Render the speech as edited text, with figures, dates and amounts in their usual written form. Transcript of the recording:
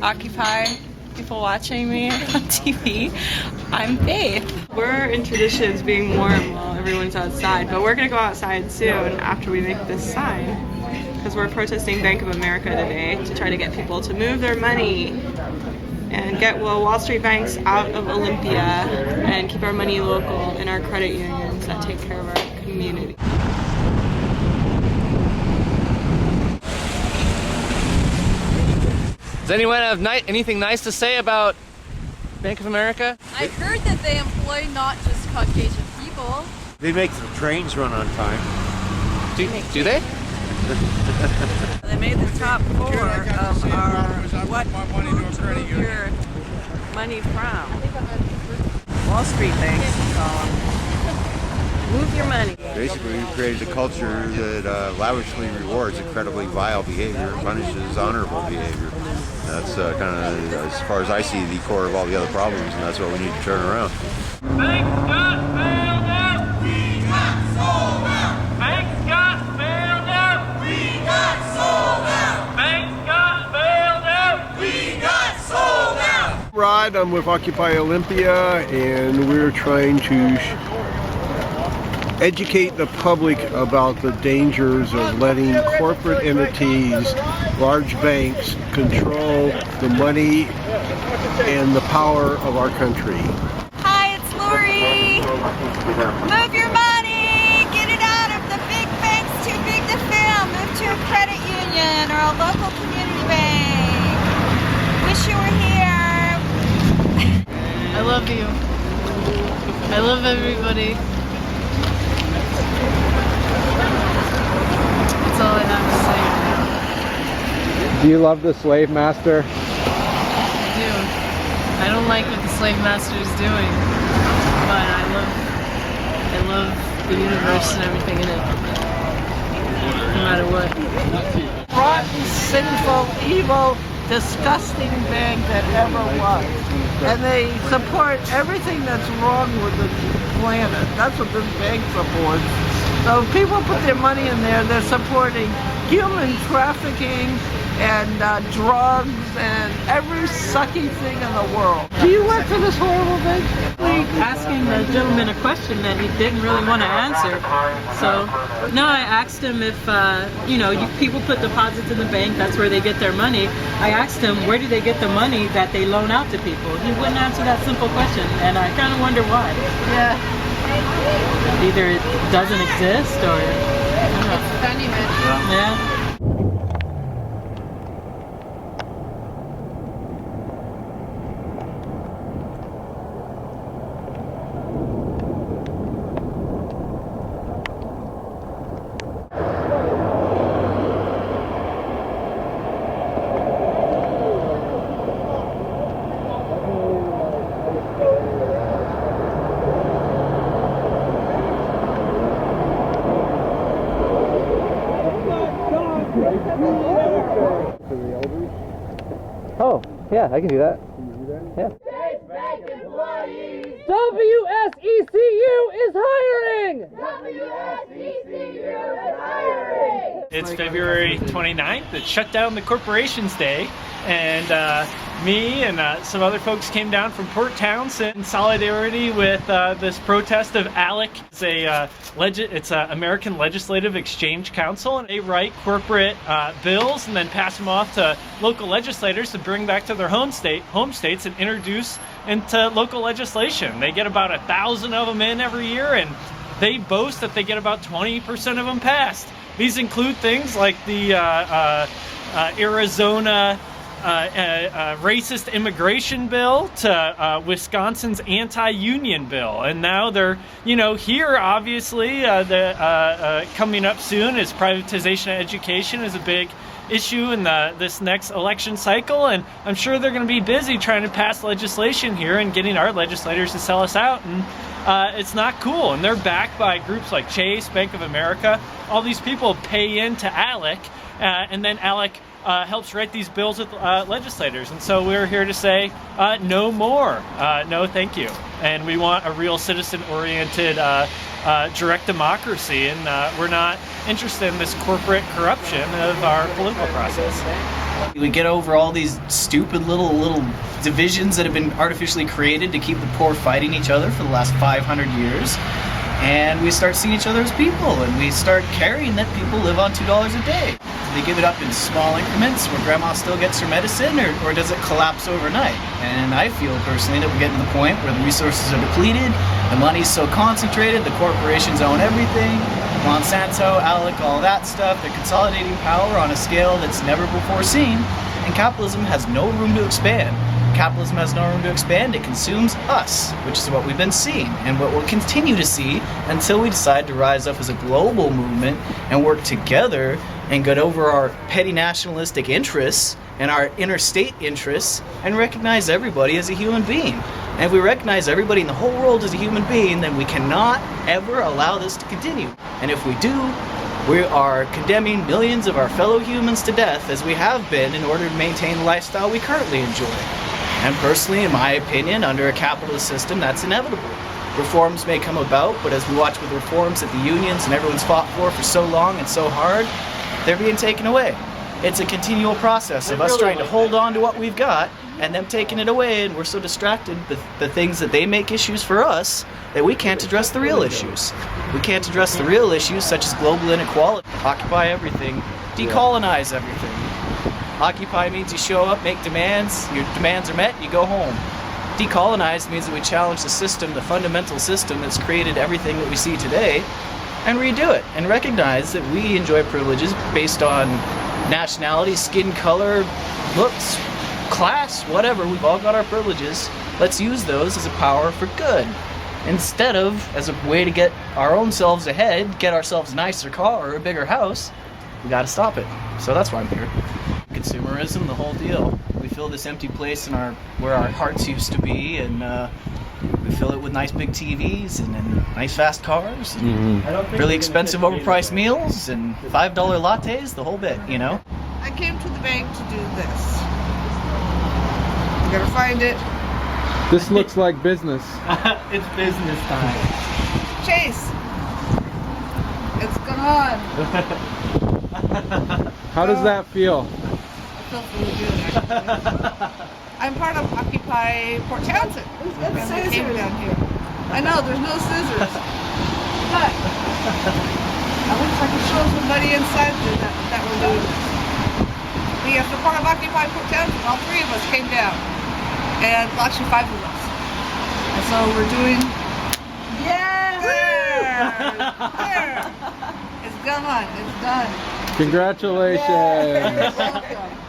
Occupy people watching me on TV. I'm Faith. We're in traditions being warm while everyone's outside, but we're gonna go outside soon after we make this sign because we're protesting Bank of America today to try to get people to move their money and get Wall Street banks out of Olympia and keep our money local in our credit unions that take care of our community. Does anyone have anything nice to say about Bank of America? I heard that they employ not just Caucasian people. They make the trains run on time. Do they? They made the top four of our what to move your money from. Wall Street banks, we call them. Move your money. Basically, we've created a culture that lavishly rewards incredibly vile behavior and punishes honorable behavior. That's kind of, as far as I see, the core of all the other problems, and that's what we need to turn around. Banks got bailed out. We got sold out. Banks got bailed out. We got sold out. Banks got bailed out. We got sold out. Rod, I'm with Occupy Olympia, and we're trying to educate the public about the dangers of letting corporate entities, large banks, control the money and the power of our country. Hi, it's Lori. Move your money. Get it out of the big banks too big to fail. Move to a credit union or a local community bank. Wish you were here. I love you. I love everybody. That's all I have to say. Do you love the slave master? I do. I don't like what the slave master is doing, but I love the universe and everything in it, no matter what. Rotten, sinful, evil, disgusting bank that ever was. And they support everything that's wrong with the planet. That's what this bank supports. So if people put their money in there, they're supporting human trafficking and drugs and every sucky thing in the world. Do you work for this horrible bank? Asking the gentleman a question that he didn't really want to answer. So, no, I asked him if, people put deposits in the bank, that's where they get their money. I asked him, where do they get the money that they loan out to people? He wouldn't answer that simple question, and I kind of wonder why. Yeah. Either it doesn't exist, or... I don't know. It's funny, man. Yeah. Oh, yeah, I can do that. Yeah. WSECU is hiring! WSECU is hiring. It's February 29th. It's shut down the Corporations Day, and me and some other folks came down from Port Townsend in solidarity with this protest of ALEC. It's an American Legislative Exchange Council, and they write corporate bills and then pass them off to local legislators to bring back to their home states and introduce into local legislation. They get about 1,000 of them in every year, and they boast that they get about 20% of them passed. These include things like the Arizona racist immigration bill to Wisconsin's anti-union bill, and now they're, here obviously coming up soon is privatization of education is a big issue in this next election cycle, and I'm sure they're going to be busy trying to pass legislation here and getting our legislators to sell us out, and it's not cool. And they're backed by groups like Chase, Bank of America. All these people pay into ALEC, and then ALEC helps write these bills with legislators. And so we're here to say no more, no thank you. And we want a real citizen-oriented direct democracy, and we're not interested in this corporate corruption of our political process. We get over all these stupid little divisions that have been artificially created to keep the poor fighting each other for the last 500 years. And we start seeing each other as people, and we start caring that people live on $2 a day. Do they give it up in small increments where grandma still gets her medicine, or does it collapse overnight? And I feel personally that we're getting to the point where the resources are depleted, the money's so concentrated, the corporations own everything, Monsanto, ALEC, all that stuff, they're consolidating power on a scale that's never before seen, and capitalism has no room to expand. Capitalism has no room to expand, it consumes us, which is what we've been seeing, and what we'll continue to see until we decide to rise up as a global movement and work together and get over our petty nationalistic interests and our interstate interests and recognize everybody as a human being. And if we recognize everybody in the whole world as a human being, then we cannot ever allow this to continue. And if we do, we are condemning millions of our fellow humans to death, as we have been, in order to maintain the lifestyle we currently enjoy. And personally, in my opinion, under a capitalist system, that's inevitable. Reforms may come about, but as we watch with reforms that the unions and everyone's fought for so long and so hard, they're being taken away. It's a continual process of us trying to hold on to what we've got and them taking it away, and we're so distracted with the things that they make issues for us that we can't address the real issues. We can't address the real issues such as global inequality, occupy everything, decolonize everything. Occupy means you show up, make demands, your demands are met, you go home. Decolonize means that we challenge the system, the fundamental system that's created everything that we see today, and redo it, and recognize that we enjoy privileges based on nationality, skin color, looks, class, whatever. We've all got our privileges. Let's use those as a power for good, instead of as a way to get our own selves ahead, get ourselves a nicer car or a bigger house. We gotta stop it. So that's why I'm here. Consumerism, the whole deal. We fill this empty place in where our hearts used to be, and we fill it with nice big TVs and nice fast cars, and really expensive overpriced meals and $5 lattes, the whole bit, you know? I came to the bank to do this. You gotta find it. This looks like business. It's business time. Chase! It's gone. How does that feel? It feels really good, actually. I'm part of Occupy Port Townsend. And we came down here. I know, there's no scissors. But I wish I could show somebody inside that we're doing this. Yes, we're part of Occupy Port Townsend. All three of us came down. And well, actually 5 of us. And so we're doing... Yeah! There! It's gone. It's done. Congratulations. You're welcome.